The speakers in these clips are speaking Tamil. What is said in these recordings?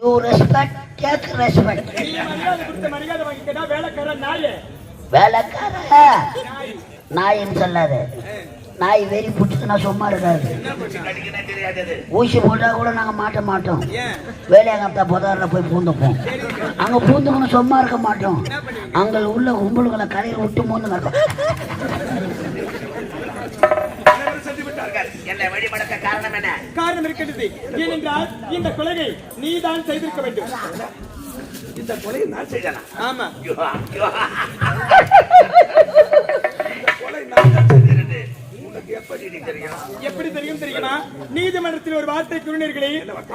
You respect take respect. வேலைக்கார நாயின்னு சொல்லாத. நாய் வெறி பிடிச்சதுன்னா சும்மா இருக்காது. ஊசி போட்டா கூட நாங்க மாட்ட மாட்டோம். வேலையாங்கத்தா புதாரில் போய் பூந்துப்போம். அங்க பூந்துக்கணும் சும்மா இருக்க மாட்டோம். அங்க உள்ள கும்பல்களை கரையில் விட்டு மூந்து நடக்கும். காரணம் இருக்கின்றது. ஏனென்றால் இந்த கொலையை நீதான் செய்திருக்க வேண்டும். இந்த கொலை நான் செய்தேனா? ஆமா. கொலை நான் தான் செய்திருந்தே. உங்களுக்கு எப்படி தெரியும் தெரியுமா? நீதிமன்றத்தில் ஒரு வார்த்தை கூறினீர்களே,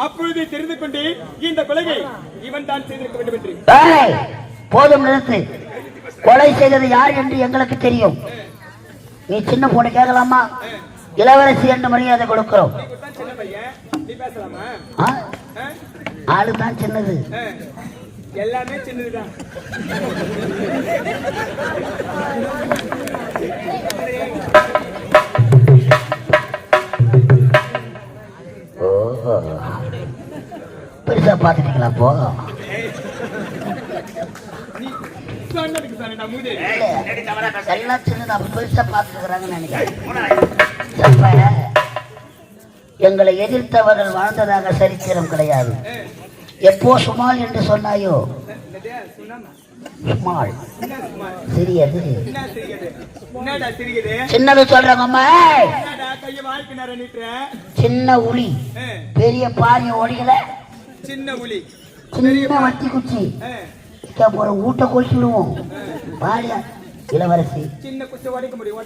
அப்பொழுது தெரிந்து கொண்டு இந்த கொலையை இவன் தான் செய்திருக்க வேண்டும் என்று. போதும் நிறுத்து. கொலை செய்தது யார் என்று எங்களுக்கு தெரியும். நீ சின்ன பொண்ணு கேட்கலாமா? இளவரசி என்ற மரியாதை கொடுக்கிறோம். ஆளுதான் சின்னது, எல்லாமே சின்னதுதான். ஓஹோ, பெருசா பாத்துட்டீங்களா? போதும். எல்லாம் சின்னது, அப்படி பெருசா பாத்துக்கிறாங்கன்னு நினைக்கிறேன். எங்களை எதிர்த்தவர்கள் வாழ்ந்ததாக சரித்திரம் கிடையாது. எப்போ சுமால் என்று சொன்னாயோ, சுமால் சிறியது சின்னது சொல்றாங்க. சின்ன உளி பெரிய பாரிய ஒளிகளை, சின்ன உளி சின்ன வட்டி குச்சி போற ஊட்ட கொளுத்திடுவோம். பாரியா இளவரசி சின்ன குச்சி உடைக்க முடியும்.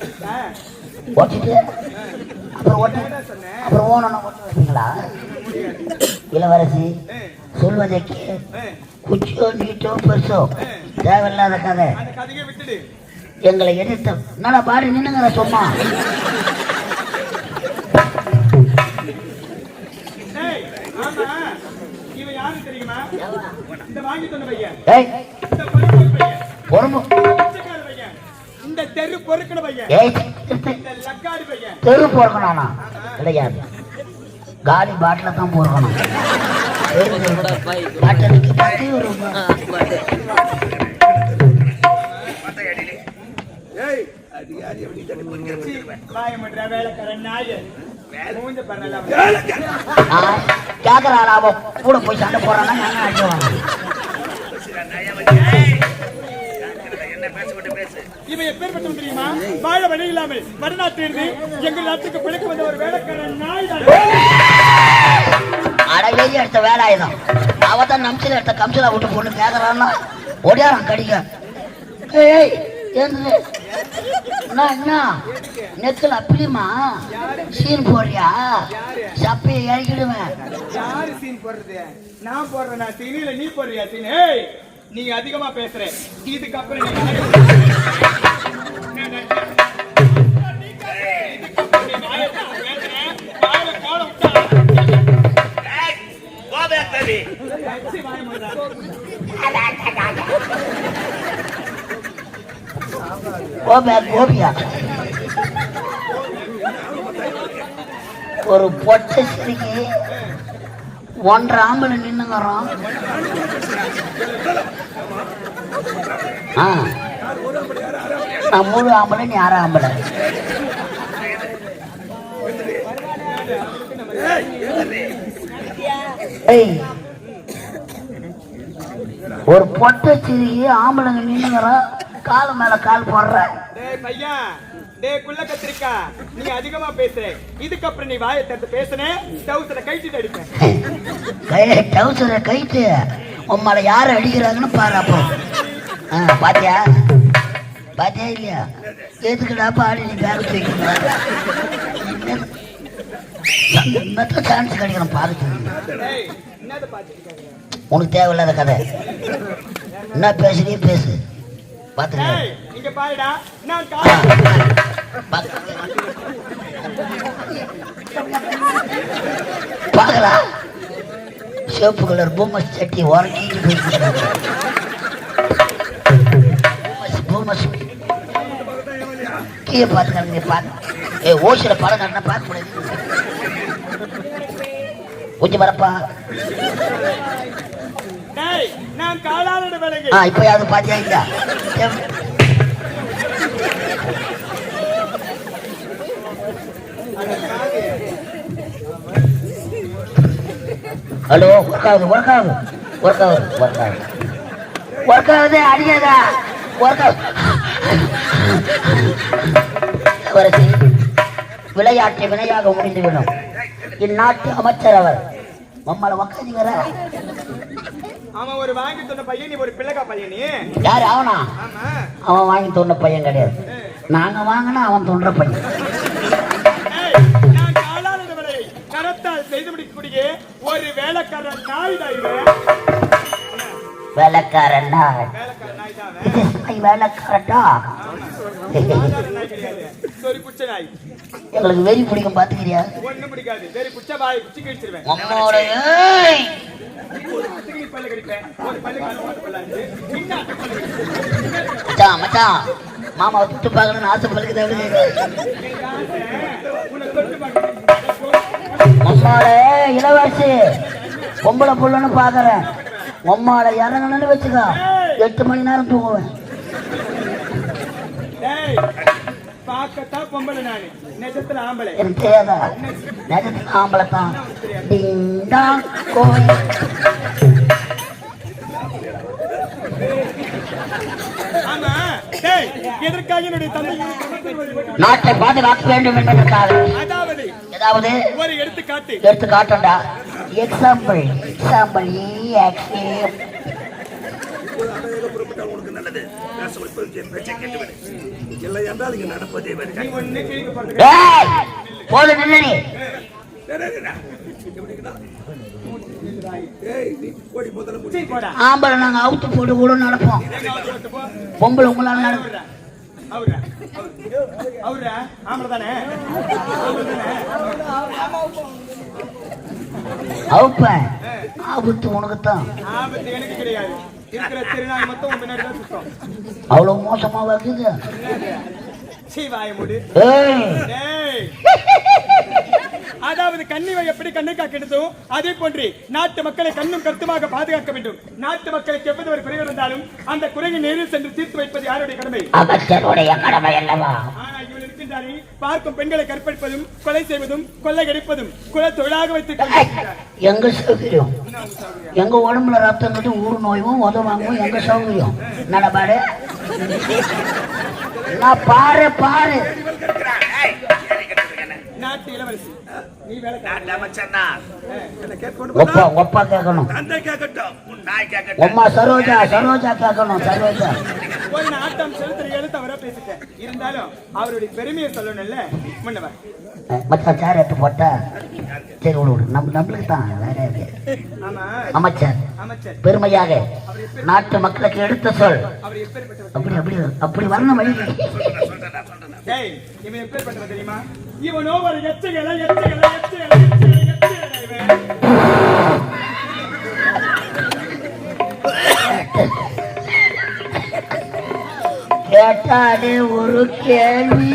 ஓட்டிட்டு அப்புறம் ஓனணும் ஓட்டுவீங்களா? இளவரசி சொல்வதை குச்சியோ நீட்டோ பெருசோ தேவையில்லாத கதை. எங்களை எதிர்த்த நல்லா பாடி நின்னுங்கிற சும்மா. தெரு பொறுக்கணும் கிடையாது, காலி பாட்டில தான் பொறுக்கணும். பாட்டலுக்கு 10 ரூபாய். கேக்குறாளாவோ கூட போய் சண்டை போறாங்க. இவன் எப்பேற்பட்டவன் தெரியுமா? வாழ வழி இல்லாமல் வடநாட்டிலிருந்து எங்கள் நாட்டுக்கு பிழைக்க வந்த ஒரு வேலைக்காரன் நாய் தான். அடகேஜி எடுத்த வேலாயுதம் அவதான் நம்சில எடுத்த கம்சில விட்டு பொண்ணு கேக்குறான்னா ஒடியாரம் கடிக்க. என்ன நெத்துல அப்பிலிமா சீன் போடுறியா? சப்பையை இறக்கிடுவேன். யாரு சீன் போடுறது? நான் போடுறேன் சீன், இல்ல நீ போடுறியா சீன்? நீ அதிகமா பேசுற. இதுக்கப்புறம் கோபியா ஒரு பொட்டை சிரிக்கு 1.5 ஆம்பளை நின்னுங்கிறோம். நான் 3 ஆம்பளை, நீ 6 ஆம்பளை. ஒரு பொட்டை சிரிக்கு ஆம்பளைங்க நின்னுங்கிறோம். கால மேல கால் போடுற. கத்திரிக்கா நீ அதிகமா பேசுற. இதுக்கப்புறம் நீ வாயை திறந்து பேசுன டவுசரை கைட்டு அடிப்பேன். டவுசரை கைட்டு உம்மால யார அடிக்கிறாங்கன்னு பாரு. அப்போ பாத்தியா பாத்தியா இல்லையா? எதுக்குடா பாடி நீ பேர சான்ஸ் கிடைக்கணும் பாருச்சு. உனக்கு தேவையில்லாத கதை என்ன பேசுறியே பேசு. பாக்கலாம் சிவப்பு கலர் பொம்மை சட்டி உரங்கிட்டு போயிட்டு கீழே பார்த்துக்காங்க. பார்த்து ஓசில படம் கட்டினா பார்க்க முடியாது. கொஞ்சம் வரப்பா நான் காலாளோட வேலைக்கு இப்ப அது பாத்தியா இல்ல ஹலோ ஒர்க் ஆகுது அடிக்காதா விளையாட்டு வினையாக முடிந்துவிடும். இந்நாட்டு அமைச்சர் அவர் மம்மள உக்காந்தீங்கிற அவன் ஒரு வாங்கி சொன்ன பையன், நீ ஒரு பிள்ளைக்கா பையன். நீ யாரு? அவனா? அவன் வாங்கி தோன்ற பையன் கிடையாது, நாங்க வாங்கினா அவன் தோன்ற பையன். நான் காலாளோட வேலையை கரத்தால் செய்து முடிக்கக்கூடிய ஒரு வேலைக்காரன் நாய் தான். வேலைக்காரன் வேலைக்காரட்டா எங்களுக்கு வெறி பிடிக்கும் பாத்துக்கிறியா? ஒண்ணும் பிடிக்காது. வெறி புச்ச வாய் குச்சி கிழிச்சிருவேன். மச்சான் மாமா தொட்டு பாக்கணும்னு ஆசை பழுக்குது. மம்மாட இளவரசி பொம்பளை புள்ளன்னு பாக்குறேன். மம்மாட இறங்கணும்னு வச்சுக்கோ 8 மணி நேரம் தூங்குவேன். பாக்கத்தான் பொம்பளை, நானு நெஜத்துல ஆம்பளை. எனக்கு தெரியாதா? நெஜத்துல ஆம்பளை தான். ஆமா, எதற்காக என்னுடைய தந்தை நாட்டை பாதுகாக்க வேண்டும் என்பதற்காக. ஏதாவது ஒரு எடுத்துக்காட்டுண்டா? எக்ஸாம்பிள் ஆம்பளை நாங்க அவுத்து போட்டு கூட நடப்போம். பொம்பளை உங்களால நடப்போம். ஆபத்து உனக்குத்தான். அவ்வளவு மோசமா இருக்குது. அதாவது கண்ணிவை எப்படி கண்ணை காக்கிடுதோ அதே போன்று நாட்டு மக்களை கண்ணும் கருத்துமாக பாதுகாக்க வேண்டும். நாட்டு மக்களுக்கு எவ்வித ஒரு குறை இருந்தாலும் அந்த குறையை நேரில் சென்று தீர்த்து வைப்பது யாருடைய கடமை? அமைச்சருடைய கடமை அல்லவா? ஆனா இவள் இருக்கின்றாரே, பார்க்கும் பெண்களை கற்பழிப்பதும் கொலை செய்வதும் கொள்ளையடிப்பதும் குல தொழிலாக வைத்துக் எங்க சௌகரியம்? எங்க உடம்புல ரத்தம் கட்டி ஊர் நோயும் உதவாங்கும். எங்க சௌகரியம் நடப்பாடு? நான் பாரு நாட்டு இளவரசி, நீ வேலை ஒப்பா கேட்கணும். அம்மா சரோஜா கேட்கணும். சரோஜா ஒரு நாட்டம் செலுத்துற எழுத்து அவரா பேசிட்டேன். இருந்தாலும் அவருடைய பெருமையை சொல்லணும்ல. முன்னவா மச்சான் சேர் எடுத்து போட்டா சரி விடு. நம்மளுக்கு தான் வேற அமைச்சர் பெருமையாக நாட்டு மக்களுக்கு எடுத்த சொல். அப்படி வரணும் வழி. இவன் எப்பேற்பட்டவன் தெரியுமா? இவனோ ஒரு எச்சைகளை கேட்டாலே ஒரு கேள்வி.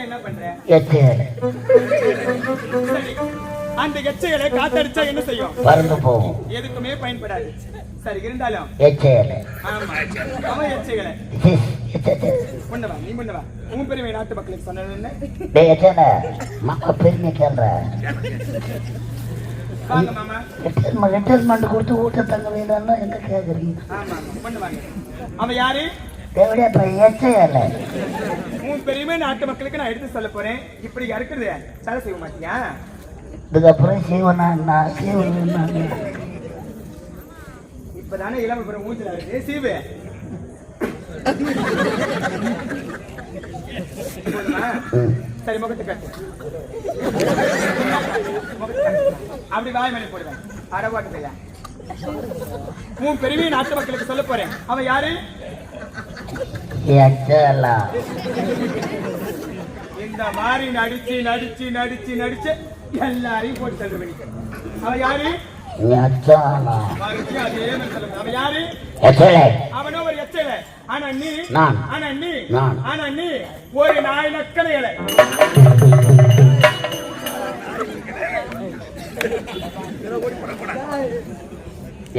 என்ன பண்ற? அந்த எச்சைகளை காத்தடிச்சா என்ன செய்யும்? பறந்து போகும். எதுக்குமே பயன்படாது. சரி, இருந்தாலும் நீ முன்னவா உன் பெருமை நாட்டு மக்களுக்கு சொன்னது என்ன? பெருமை கேள்ற ரிட்டைர்மெண்ட் கொடுத்து ஊட்ட தங்க வேண்டாம்னா எங்க கேக்குறீங்க? அவன் யாரு? உன் பெருமை நாட்டு மக்களுக்கு நான் எடுத்து சொல்ல போறேன். இப்படி இருக்கிறது தலை செய்ய மாட்டியா? இதுக்கப்புறம் செய்வனா? இப்பதானே இளமபுரம் ஊஞ்சல இருக்கு. சீவு சரி, முகத்தை கட்டு. அப்படி வாய் மணி போடுவேன். அறவாட்டு உன் பெருமையை நாட்டு மக்களுக்கு சொல்ல போறேன். அவன் யாரு? இந்த மாதிரி நடிச்சு எல்லாரையும் போட்டு தள்ளுவேன். அவன் யாரு? அவனோ ஒரு எச்சல. ஆனா நீ ஒரு நாய் நக்கலை.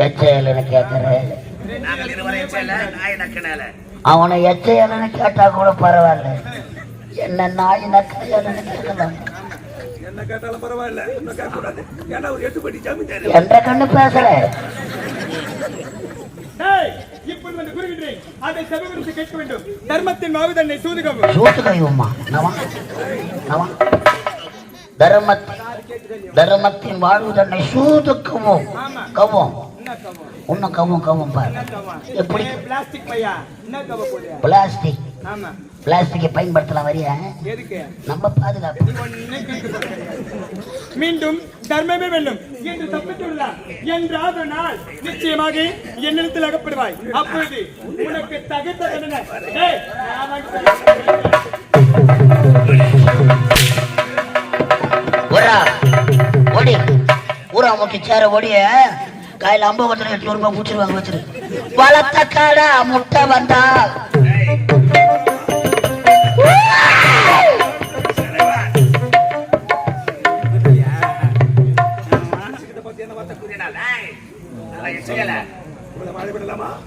எச்சையலன்னு கேட்கறேன். நாங்கள் இருவரும் எச்சையில, நாய் நக்கினால. அவனை எச்சையலன்னு கேட்டா கூட பரவாயில்ல, என்ன நாய் நக்கையலன்னு கேட்கலாம். என்ன கேட்டாலும் பரவாயில்ல, என்ன கேட்கக்கூடாது. ஏன்னா ஒரு 8 படி ஜமீன்தாரு. என்ற கண்ணு பேசுற டேய், இப்பொழுது வந்து கூறுகின்றேன், அதை செவிமடுத்து கேட்க வேண்டும். தர்மத்தின் மாவு தன்னை சூதுகவும் சூத்து கையுமா தர்மத்தின் வாழ்வு தன்னை சூதுக்கவும் கவும் இன்னும் கவும் பாரு. எப்படி பிளாஸ்டிக் பையா என்ன கவ போடுறியா? பிளாஸ்டிக் ஆமா, பிளாஸ்டிக்கை பயன்படுத்தலாம் வரியா? எதுக்கு? நம்ம பாதுகாப்பு. மீண்டும் தர்மமே வெல்லும் என்று தப்பித்துள்ளார் என்றாவது நாள் நிச்சயமாக என்னிடத்தில் அகப்படுவாய். அப்பொழுது உனக்கு தகுந்த தண்டனை. டேய், ஓடி ஊரா முட்டி சேர ஓடிய காயில 50 800 ரூபாய் பூச்சிருவாங்க. வச்சிரு வளர்த்த காடா முட்டை வந்தா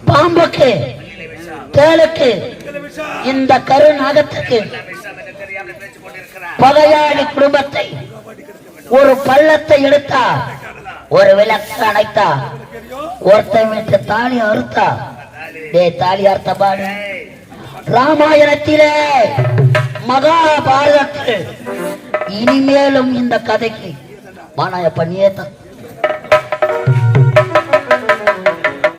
பாம்புக்கு தேளுக்கு இந்த கருநாகத்துக்கு பகையாளி குடும்பத்தை ஒரு பள்ளத்தை எடுத்தா, ஒரு விளக்கு அணைத்தா, ஒருத்தன் வீட்டு தாலி அறுத்தா. தாலி அறுத்த பாடு ராமாயணத்திலே மகாபாரதத்தில். இனிமேலும் இந்த கதைக்கு மானாயப்ப நீயே தான்